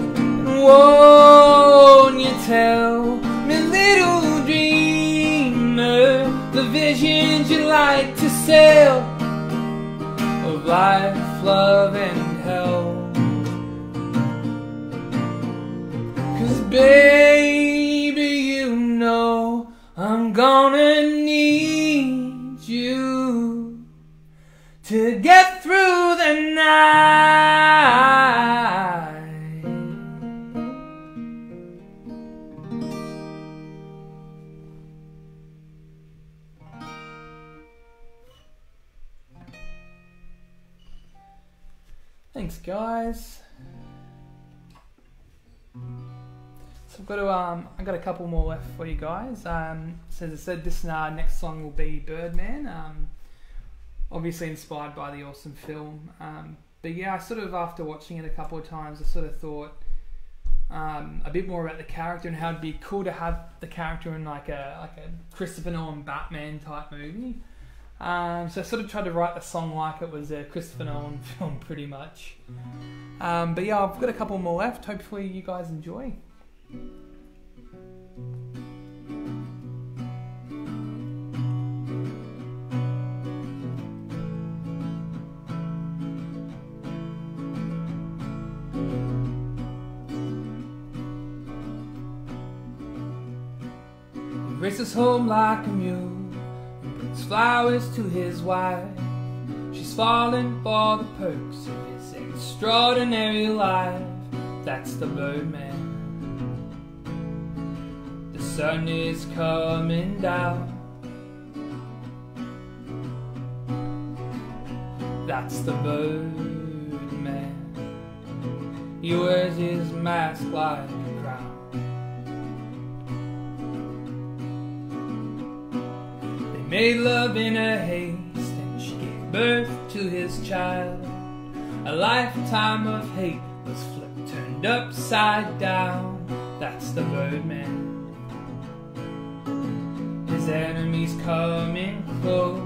And won't you tell me, little dreamer, the visions you like to sell of life, love, and hell? 'Cause baby, you know I'm gonna need you to get through the night. Thanks, guys. So I've got a couple more left for you guys. So as I said, this next song will be Birdman. Obviously inspired by the awesome film. But yeah, I sort of, after watching it a couple of times, I sort of thought a bit more about the character and how it'd be cool to have the character in like a Christopher Nolan Batman type movie. So I sort of tried to write the song like it was a Christopher Nolan film, pretty much. But yeah, I've got a couple more left. Hopefully you guys enjoy. He races home like a mule, brings flowers to his wife. She's falling for the perks of his extraordinary life. That's the Birdman. The sun is coming down. That's the Birdman. He wears his mask like a crown. Made love in a haste, and she gave birth to his child. A lifetime of hate was flipped, turned upside down. That's the Birdman. His enemies coming close.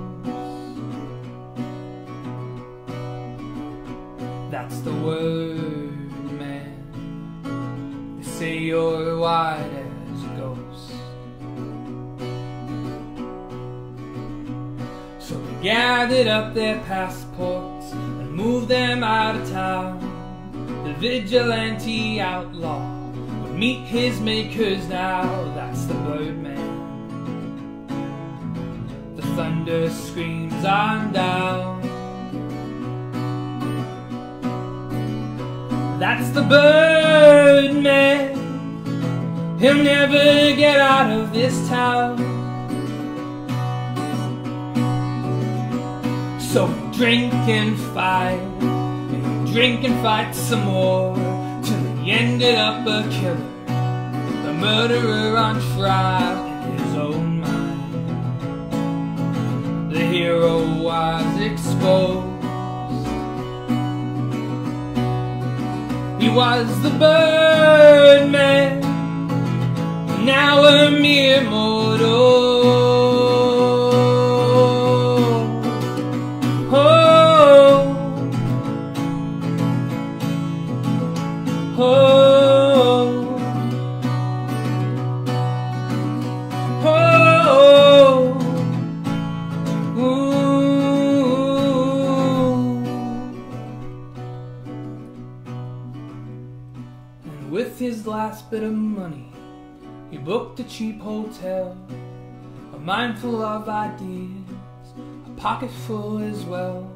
That's the word, man. They say you're white as a ghost. So they gathered up their passports and moved them out of town. The vigilante outlaw would meet his makers now. That's the Birdman. The thunder screams on down. That's the Birdman. He'll never get out of this town. So drink and fight, and drink and fight some more, till he ended up a killer, a murderer on trial in his own mind. The hero was exposed. He was the Birdman, now a mere mortal. With his last bit of money, he booked a cheap hotel, a mind full of ideas, a pocket full as well.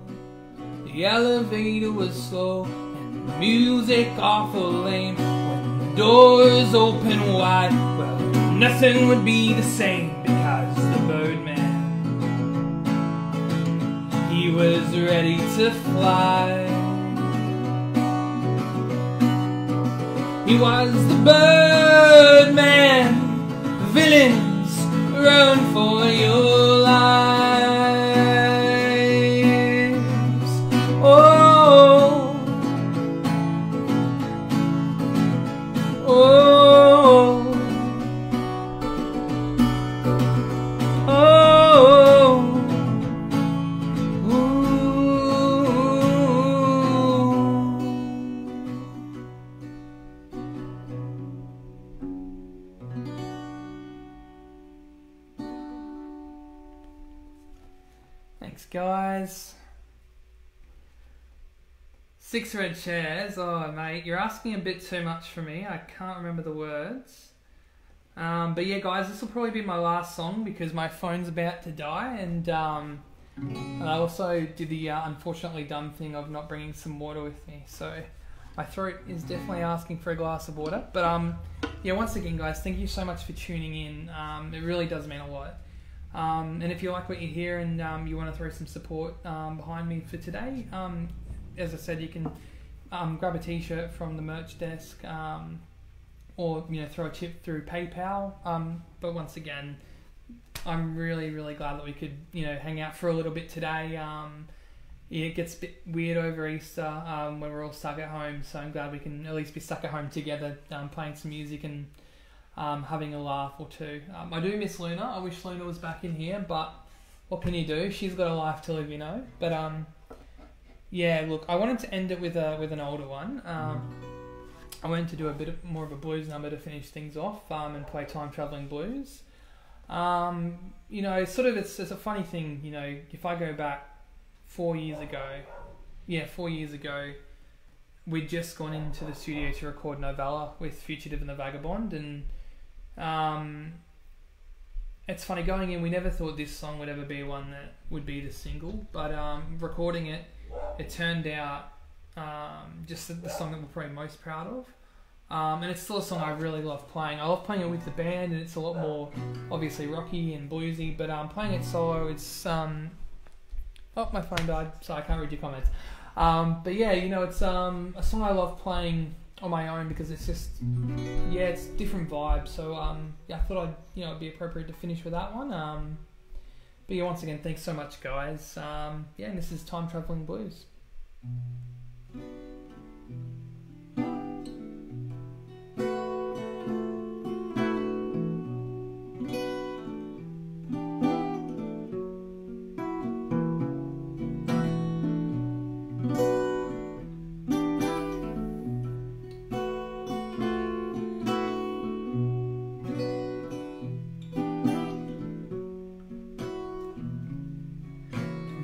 He The elevator was slow and the music awful lame. When the doors open wide, well, nothing would be the same, because the Birdman, he was ready to fly. He was the Birdman. Villains, run for your lives. Oh, oh, oh, Thanks, guys. 6 red chairs. Oh, mate, you're asking a bit too much for me. I can't remember the words. But yeah, guys, this will probably be my last song because my phone's about to die, and I also did the unfortunately dumb thing of not bringing some water with me. So my throat is definitely asking for a glass of water. But yeah, once again, guys, thank you so much for tuning in. It really does mean a lot. And if you like what you hear and you want to throw some support behind me for today, as I said, you can grab a t-shirt from the merch desk, or throw a tip through PayPal. But once again, I'm really glad that we could hang out for a little bit today. Yeah, it gets a bit weird over Easter when we're all stuck at home, so I'm glad we can at least be stuck at home together, playing some music and having a laugh or two. I do miss Luna. I wish Luna was back in here, but what can you do? She's got a life to live, But yeah, look, I wanted to end it with an older one. I wanted to do a bit more of a blues number to finish things off, and play Time Traveling Blues. It's a funny thing, if I go back 4 years ago, we'd just gone into the studio to record Novella with Fugitive and the Vagabond, and it's funny, going in, we never thought this song would ever be one that would be the single, but recording it turned out just the song that we're probably most proud of. And it's still a song I really love playing. I love playing it with the band, and it's a lot more obviously rocky and bluesy, but playing it solo, it's oh, my phone died, so I can't read your comments. But yeah, it's a song I love playing on my own because it's just, it's different vibe. So I thought it'd be appropriate to finish with that one. But yeah, once again, thanks so much, guys. And this is Time Traveling Blues.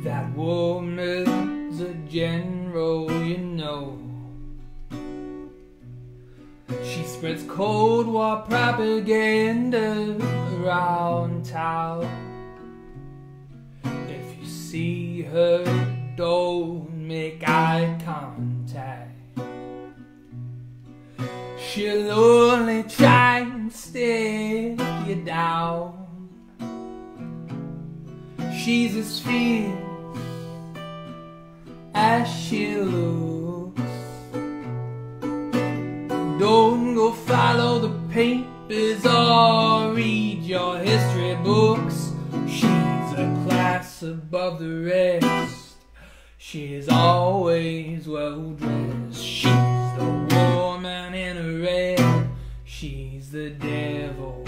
that woman's a general, She spreads Cold War propaganda around town. If you see her, don't make eye contact. She'll only try and stare you down. She's as fierce as she looks. Don't go follow the papers or read your history books. She's a class above the rest. She's always well dressed. She's the woman in a red. She's the devil.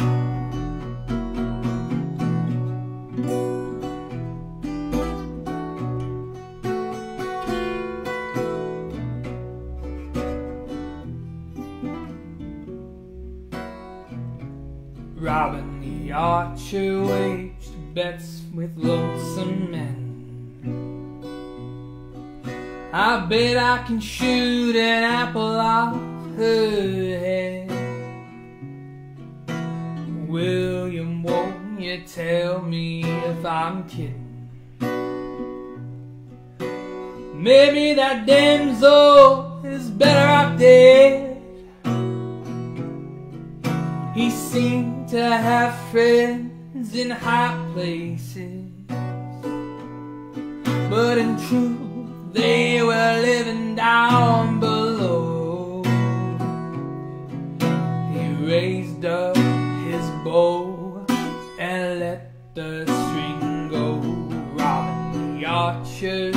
Robin the Archer waged bets with lonesome men. I bet I can shoot an apple off her head. William, won't you tell me if I'm kidding? maybe that damsel is better off dead. He seemed to have friends in high places, but in truth they were living down below. He raised up his bow and let the string go. Robin the archer,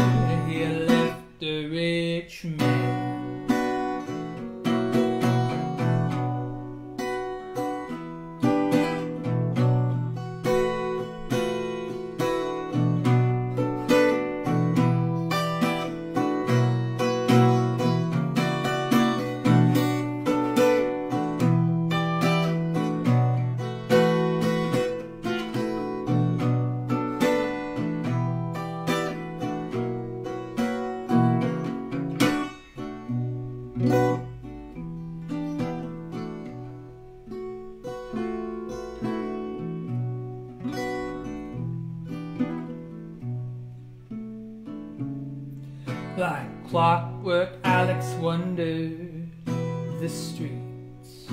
he left the rich man. Like clockwork, Alex wandered the streets.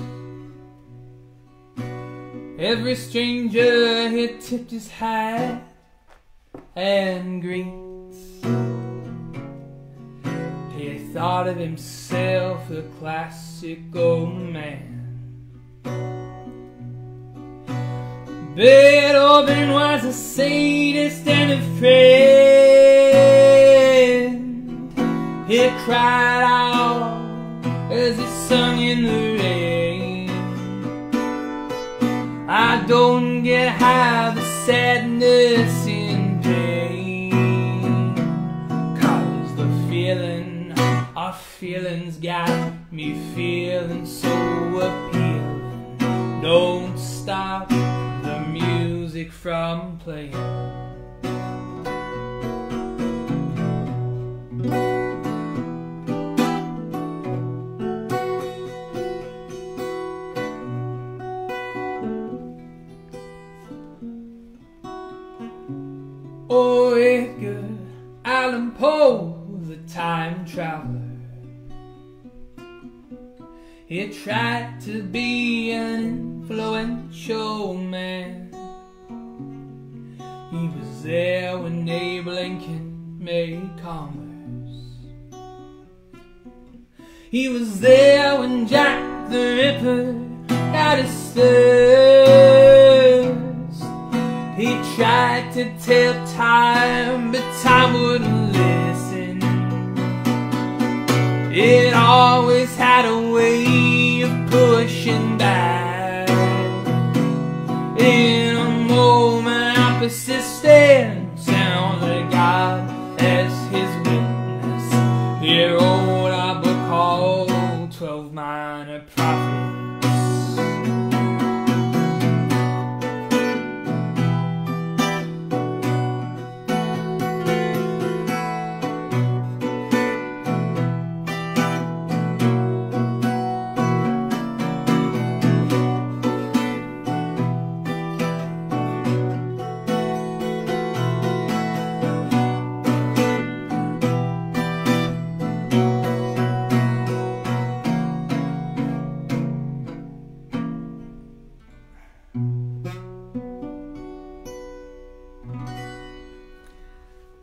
Every stranger he tipped his hat and greets. He thought of himself a classic old man. Beethoven was a sadist and a friend. He cried out as he sung in the rain. I don't get how the sadness in pain, 'cause the feeling our feelings got me feeling so appealing. Don't stop the music from playing. Oh, Edgar Allan Poe was a time traveler. He tried to be an influential man. He was there when Abe Lincoln made commerce. He was there when Jack the Ripper got his thirst. He tried to tell time, but time wouldn't listen. It always had a way of pushing back. In a moment of persistence, and the God as his witness, he wrote a book called 12 Minor Prophets.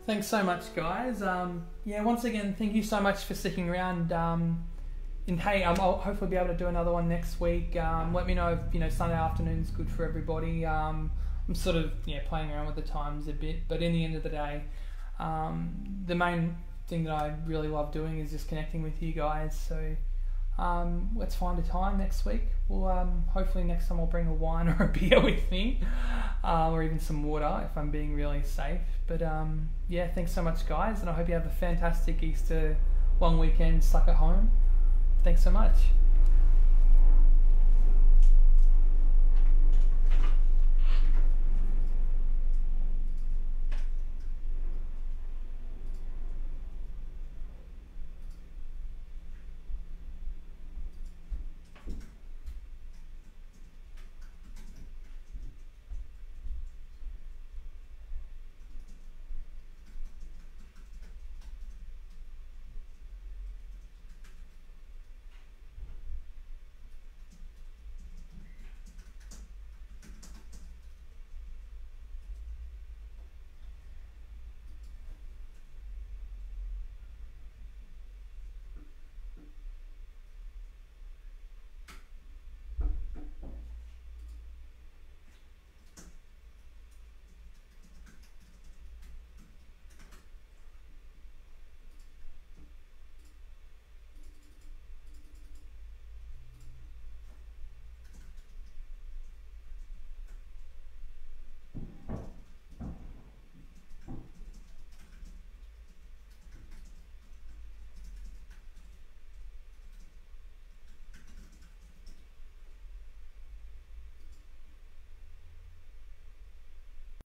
Thanks so much, guys. Yeah, once again, thank you so much for sticking around. And hey, I'll hopefully be able to do another one next week. Let me know if Sunday afternoon's good for everybody. I'm sort of playing around with the times a bit, but in the end of the day, the main thing that I really love doing is just connecting with you guys. So let's find a time next week. Well, hopefully next time I'll bring a wine or a beer with me, or even some water if I'm being really safe. But yeah, thanks so much, guys, and I hope you have a fantastic Easter long weekend stuck at home. Thanks so much.